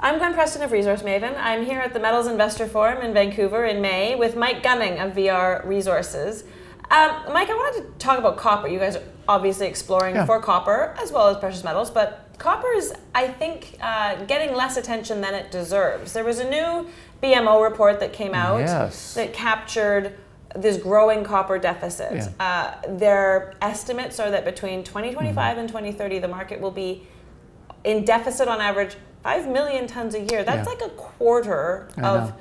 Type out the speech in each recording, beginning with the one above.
I'm Gwen Preston of Resources Maven. I'm here at the Metals Investor Forum in Vancouver in May with Mike Gunning of VR Resources. Mike, I wanted to talk about copper. You guys are obviously exploring for copper as well as precious metals, but copper is, I think, getting less attention than it deserves. There was a new BMO report that came out that captured this growing copper deficit. Their estimates are that between 2025 and 2030, the market will be in deficit on average 5 million tons a year. That's like a quarter of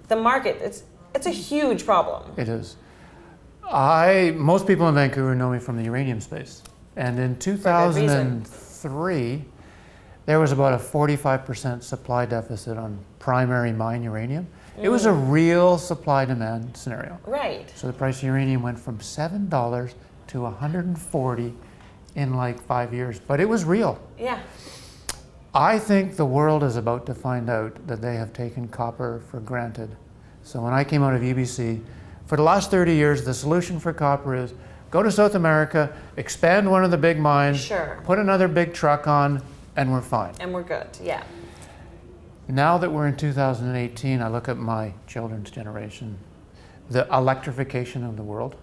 the market. It's a huge problem. It is. Most people in Vancouver know me from the uranium space. And in 2003, there was about a 45% supply deficit on primary mine uranium. It was a real supply-demand scenario. Right. So the price of uranium went from $7 to $140 in like 5 years, but it was real. Yeah. I think the world is about to find out that they have taken copper for granted. So when I came out of UBC, for the last 30 years, the solution for copper is go to South America, expand one of the big mines, put another big truck on, and we're fine. And we're good, yeah. Now that we're in 2018, I look at my children's generation. The electrification of the world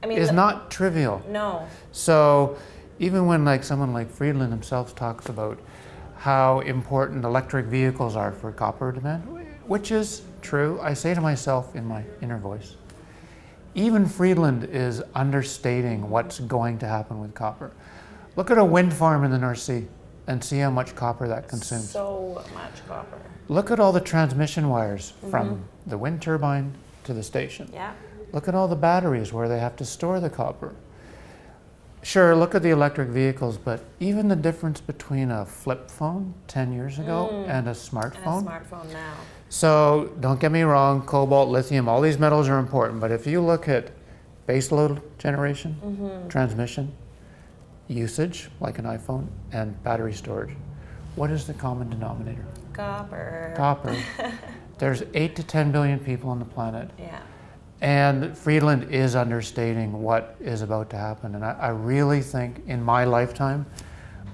is not trivial. No. So even when someone like Friedland himself talks about how important electric vehicles are for copper demand, which is true, I say to myself in my inner voice, even Friedland is understating what's going to happen with copper. Look at a wind farm in the North Sea and see how much copper that consumes. So much copper. Look at all the transmission wires from the wind turbine to the station. Yeah. Look at all the batteries where they have to store the copper. Sure, look at the electric vehicles, but even the difference between a flip phone 10 years ago and a smartphone. And a smartphone now. So don't get me wrong, cobalt, lithium, all these metals are important, but if you look at baseload generation, transmission, usage, like an iPhone, and battery storage, what is the common denominator? Copper. Copper. There's 8 to 10 billion people on the planet. Yeah. And Friedland is understating what is about to happen. And I really think in my lifetime,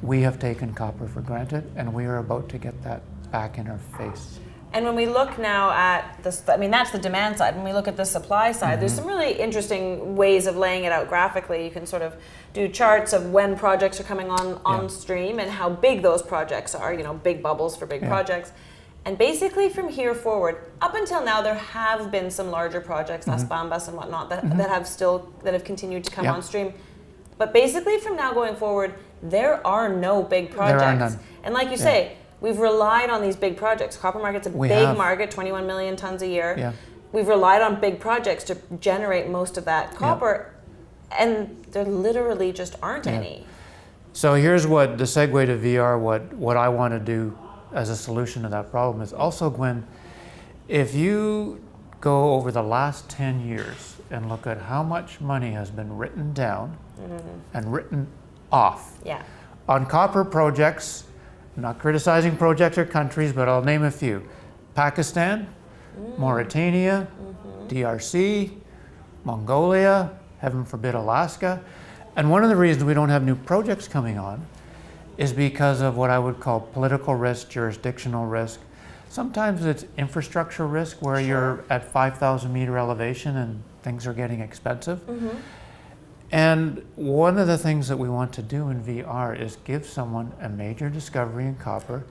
we have taken copper for granted, and we are about to get that back in our face. And when we look now at this, I mean, that's the demand side. When we look at the supply side, there's some really interesting ways of laying it out graphically. You can sort of do charts of when projects are coming on stream and how big those projects are, big bubbles for big projects. And basically from here forward, up until now, there have been some larger projects, Las Bambas and whatnot, that have continued to come on stream. But basically from now going forward, there are no big projects. There are none. And like you say, we've relied on these big projects. Copper market's a big market, 21 million tons a year. Yeah. We've relied on big projects to generate most of that copper, and there literally just aren't any. So here's what the segue to VR, what I want to do as a solution to that problem is also, Gwen, if you go over the last 10 years and look at how much money has been written down and written off on copper projects, I'm not criticizing projects or countries, but I'll name a few. Pakistan, Mauritania, DRC, Mongolia, heaven forbid Alaska. And one of the reasons we don't have new projects coming on is because of what I would call political risk, jurisdictional risk. Sometimes it's infrastructure risk where you're at 5,000 meter elevation and things are getting expensive. And one of the things that we want to do in VR is give someone a major discovery in copper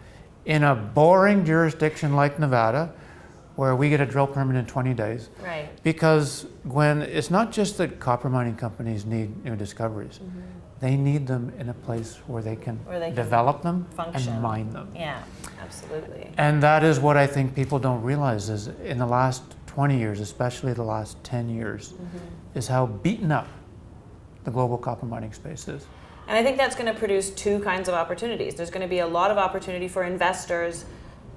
in a boring jurisdiction like Nevada, where we get a drill permit in 20 days. Right. Because, Gwen, it's not just that copper mining companies need new discoveries. They need them in a place where they can develop them and mine them. Yeah, absolutely. And that is what I think people don't realize is in the last 20 years, especially the last 10 years, is how beaten up the global copper mining space is. And I think that's going to produce two kinds of opportunities. There's going to be a lot of opportunity for investors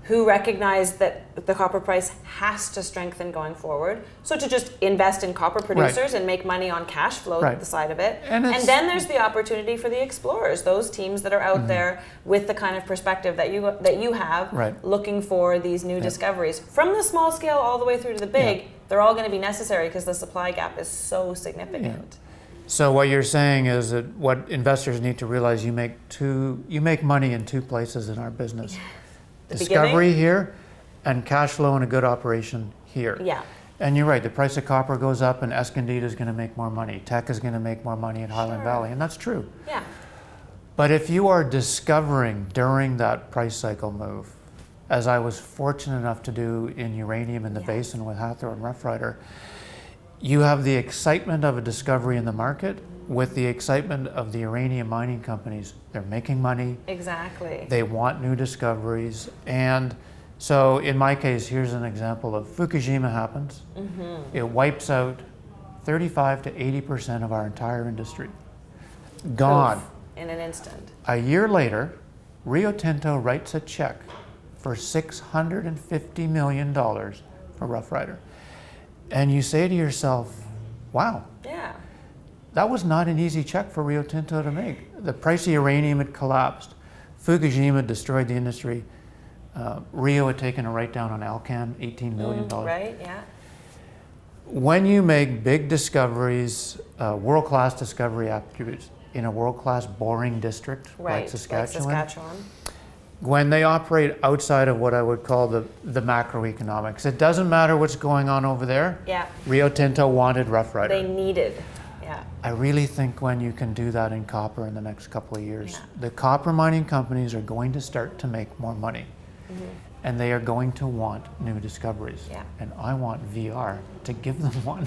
who recognize that the copper price has to strengthen going forward. So to just invest in copper producers and make money on cash flow the side of it. And then there's the opportunity for the explorers, those teams that are out there with the kind of perspective that you have, looking for these new discoveries. From the small scale all the way through to the big, they're all going to be necessary because the supply gap is so significant. So what you're saying is that what investors need to realize, you make money in two places in our business. discovery here and cash flow in a good operation here. Yeah. And you're right, the price of copper goes up and Escondida is going to make more money. Teck is going to make more money in Highland Valley, and that's true. Yeah. But if you are discovering during that price cycle move, as I was fortunate enough to do in uranium in the basin with Hathor and Rough Rider, you have the excitement of a discovery in the market with the excitement of the uranium mining companies. They're making money. Exactly. They want new discoveries. And so in my case, here's an example of Fukushima happens. It wipes out 35 to 80% of our entire industry. Gone. Poof, in an instant. A year later, Rio Tinto writes a check for $650 million for Rough Rider. And you say to yourself, wow, Yeah. that was not an easy check for Rio Tinto to make. The price of uranium had collapsed. Fukushima destroyed the industry. Rio had taken a write-down on Alcan, $18 million. Right, yeah. When you make big discoveries, world-class discovery attributes in a world-class boring district like Saskatchewan, when they operate outside of what I would call the macroeconomics, it doesn't matter what's going on over there. Yeah. Rio Tinto wanted Rough Rider. They needed, yeah. I really think when you can do that in copper in the next couple of years, Yeah. the copper mining companies are going to start to make more money. And they are going to want new discoveries. Yeah. And I want VR to give them one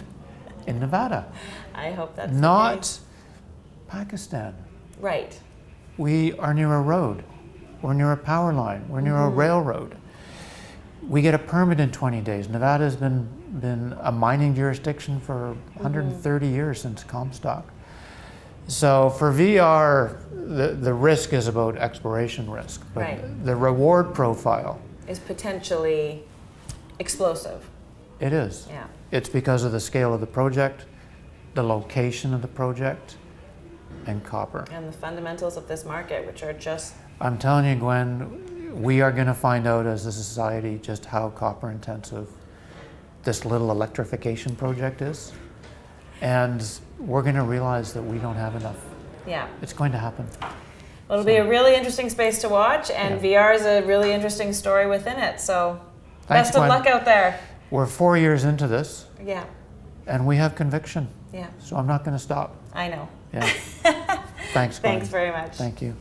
in Nevada. I hope that's Not Pakistan. right. We are near a road. We're near a power line. We're near a railroad. We get a permit in 20 days. Nevada's been a mining jurisdiction for 130 years since Comstock. So for VR, the risk is about exploration risk, but the reward profile is potentially explosive. It is. Yeah. It's because of the scale of the project, the location of the project, and copper. And the fundamentals of this market, which are just... I'm telling you, Gwen, we are going to find out as a society just how copper intensive this little electrification project is. And we're going to realize that we don't have enough. Yeah. It's going to happen. Well, it'll be a really interesting space to watch, and VR is a really interesting story within it. So Thanks, best of Gwen. luck out there. We're 4 years into this, Yeah. and we have conviction. Yeah. So I'm not going to stop. I know. Yeah. Thanks, Gwen. Thanks very much. Thank you.